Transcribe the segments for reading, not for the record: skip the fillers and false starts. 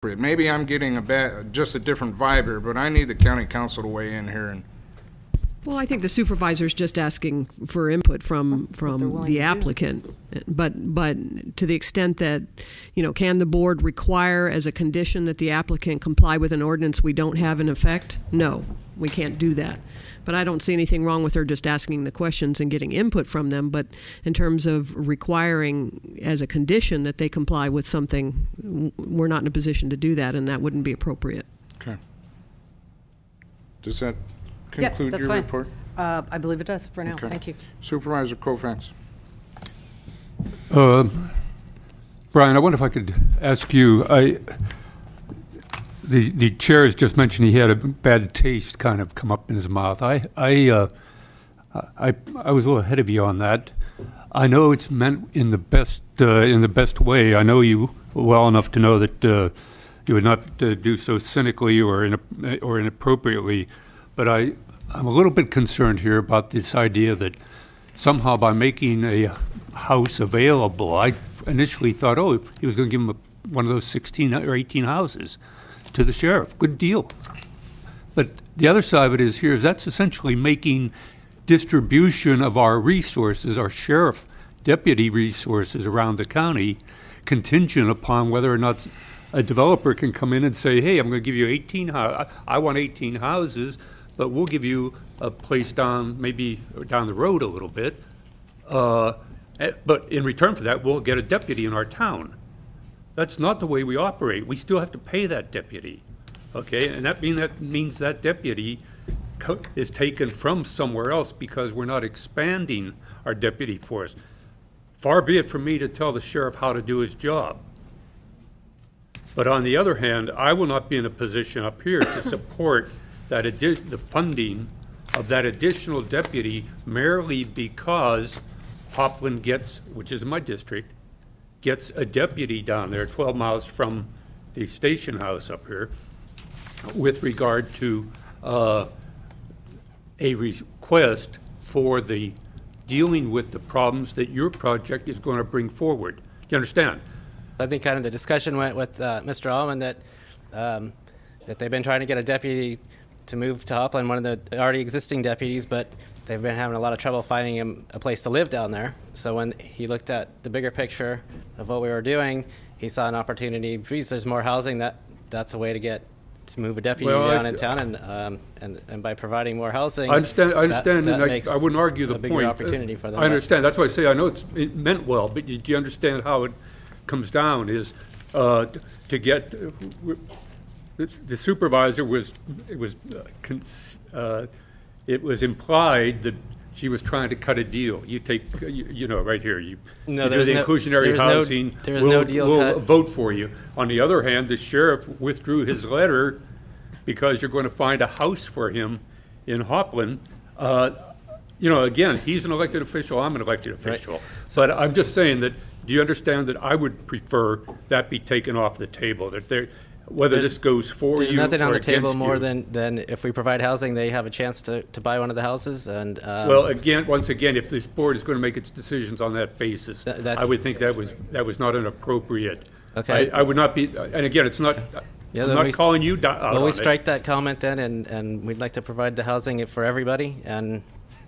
Maybe I'm getting just a different vibe here, but I need the county council to weigh in here. And well, I think the supervisor's just asking for input from the applicant. But to the extent that, can the board require as a condition that the applicant comply with an ordinance we don't have in effect? No, we can't do that. But I don't see anything wrong with her just asking the questions and getting input from them. But in terms of requiring as a condition that they comply with something, we're not in a position to do that, and that wouldn't be appropriate. Okay. Does that conclude your report? I believe it does for now. Okay. Thank you. Supervisor Koufax. Brian, I wonder if I could ask you, the chair has just mentioned he had a bad taste kind of come up in his mouth. I was a little ahead of you on that. I know it's meant in the best way. I know you well enough to know that you would not do so cynically or inappropriately. But I'm a little bit concerned here about this idea that somehow by making a house available, I initially thought, he was going to give him one of those 16 or 18 houses to the sheriff. Good deal. But the other side of it is that's essentially making distribution of our resources, our sheriff deputy resources around the county, contingent upon whether or not a developer can come in and say, hey, I'm going to give you 18 I want 18 houses, but we'll give you a place maybe down the road a little bit. But in return for that, we'll get a deputy in our town. That's not the way we operate. We still have to pay that deputy, okay? And that means that deputy is taken from somewhere else because we're not expanding our deputy force. Far be it from me to tell the sheriff how to do his job. But on the other hand, I will not be in a position up here to support the funding of that additional deputy merely because Hopland which is my district, gets a deputy down there 12 miles from the station house up here with regard to a request for the dealing with the problems that your project is going to bring forward. Do you understand? I think kind of the discussion went with Mr. Allman that they've been trying to get a deputy to move to Hopland, one of the already existing deputies, but they've been having a lot of trouble finding him a place to live down there. So when he looked at the bigger picture of what we were doing, he saw an opportunity. Geez, there's more housing. That's a way to move a deputy down in town, and by providing more housing, I understand, that and makes I wouldn't argue the a bigger point. Opportunity for them. I understand. That's why I say I know it meant well, but do you understand how it comes down? Is to get the supervisor it was implied that she was trying to cut a deal. You take, right here. You do the inclusionary housing. There's no deal we'll cut. Vote for you. On the other hand, the sheriff withdrew his letter because you're going to find a house for him in Hopland. Again, he's an elected official. I'm an elected official. Right. But I'm just saying that. Do you understand that I would prefer that be taken off the table? That whether this goes for you or against you. There's nothing on the table more than if we provide housing, they have a chance to buy one of the houses. And well, once again, if this board is going to make its decisions on that basis, I would think that was not an appropriate. Okay. I would not be, and again, it's not. I'm not calling you out on it. Well, we strike that comment then, and we'd like to provide the housing for everybody and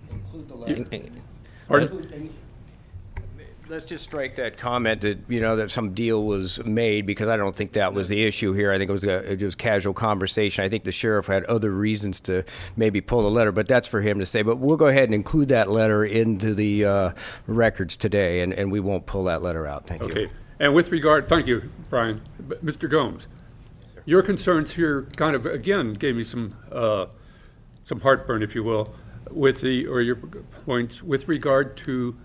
include the letter. Pardon? Let's just strike that comment that that some deal was made, because I don't think that was the issue here. I think it was casual conversation. I think the sheriff had other reasons to maybe pull the letter, but that's for him to say. But we'll go ahead and include that letter into the records today, and we won't pull that letter out. Thank you. Okay. And with regard, thank you, Brian. Mr. Gomes, yes, your concerns here kind of again gave me some heartburn, if you will, or your points with regard to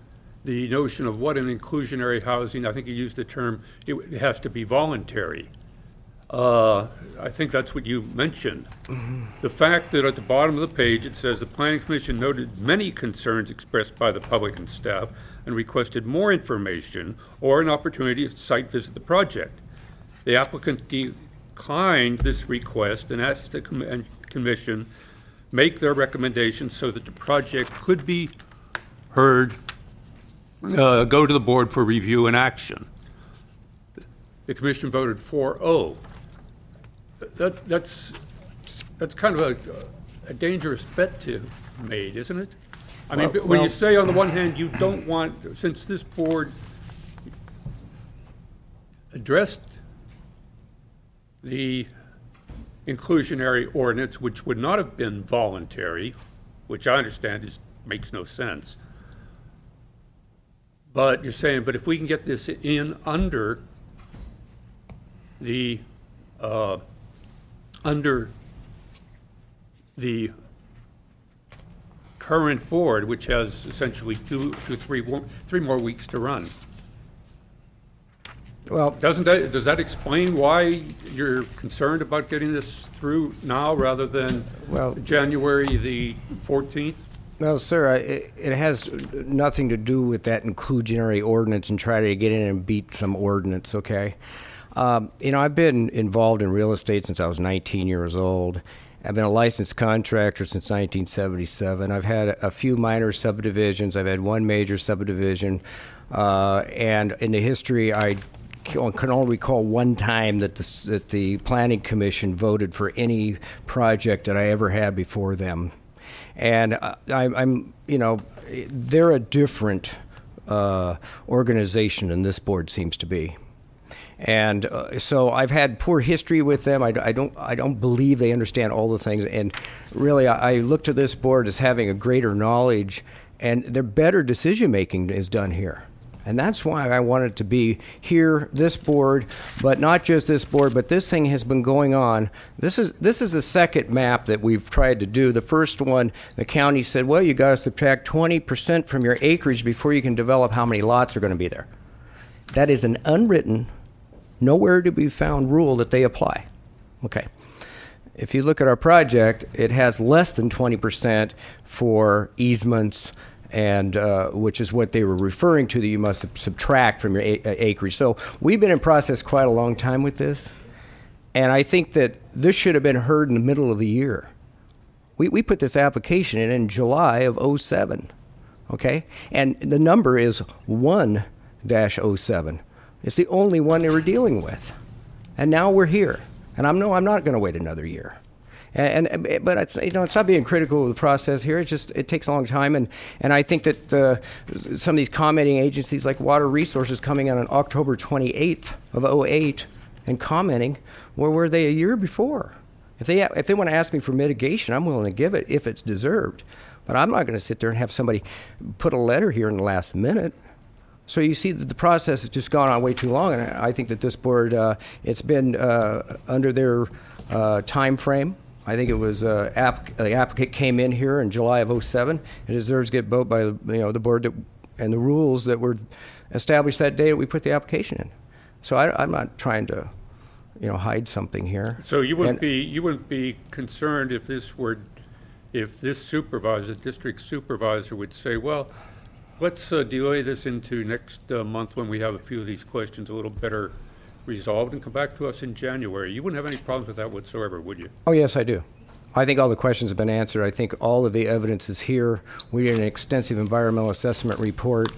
the notion of what an inclusionary housing. I think you used the term, it has to be voluntary. I think that's what you mentioned. The fact that at the bottom of the page it says the Planning Commission noted many concerns expressed by the public and staff and requested more information or an opportunity to site visit the project. The applicant declined this request and asked the Commission make their recommendations so that the project could be heard, go to the board for review and action. The Commission voted 4-0. that's kind of a dangerous bet to made, isn't it? I mean, when you say on the one hand you don't want, since this board addressed the inclusionary ordinance, which would not have been voluntary, which I understand makes no sense. But you're saying, but if we can get this in under the current board, which has essentially three more weeks to run. Well, does that explain why you're concerned about getting this through now rather than January the 14th? Well, sir, it has nothing to do with that inclusionary ordinance and try to get in and beat some ordinance, okay? I've been involved in real estate since I was 19 years old. I've been a licensed contractor since 1977. I've had a few minor subdivisions. I've had one major subdivision. And in the history, I can only recall one time that the Planning Commission voted for any project that I ever had before them. And they're a different organization than this board seems to be. And so I've had poor history with them. I don't believe they understand all the things. And really, I look to this board as having a greater knowledge, and their better decision making is done here. And that's why I wanted to be here, this board, but not just this board, but this thing has been going on. This is the second map that we've tried to do. The first one, the county said, well, you got to subtract 20% from your acreage before you can develop how many lots are going to be there. That is an unwritten, nowhere to be found rule that they apply. Okay. If you look at our project, it has less than 20% for easements, and which is what they were referring to, that you must subtract from your acreage. So we've been in process quite a long time with this, and I think that this should have been heard in the middle of the year. We put this application in July of '07, okay? And the number is 1-07. It's the only one they were dealing with. And now we're here. And I'm not going to wait another year. But it's not being critical of the process here. It takes a long time, and I think that some of these commenting agencies like Water Resources coming on October 28th of '08 and commenting, where were they a year before? If they want to ask me for mitigation, I'm willing to give it if it's deserved. But I'm not going to sit there and have somebody put a letter here in the last minute. So you see that the process has just gone on way too long, and I think that this board, it's been under their time frame. I think it was the applicant came in here in July of '07. It deserves to get voted by the board and the rules that were established that day that we put the application in. So I'm not trying to hide something here. So you wouldn't be concerned if this supervisor, district supervisor, would say, well, let's delay this into next month when we have a few of these questions a little better resolved and come back to us in January. You wouldn't have any problems with that whatsoever, would you? Oh, yes, I do. I think all the questions have been answered. I think all of the evidence is here. We did an extensive environmental assessment report.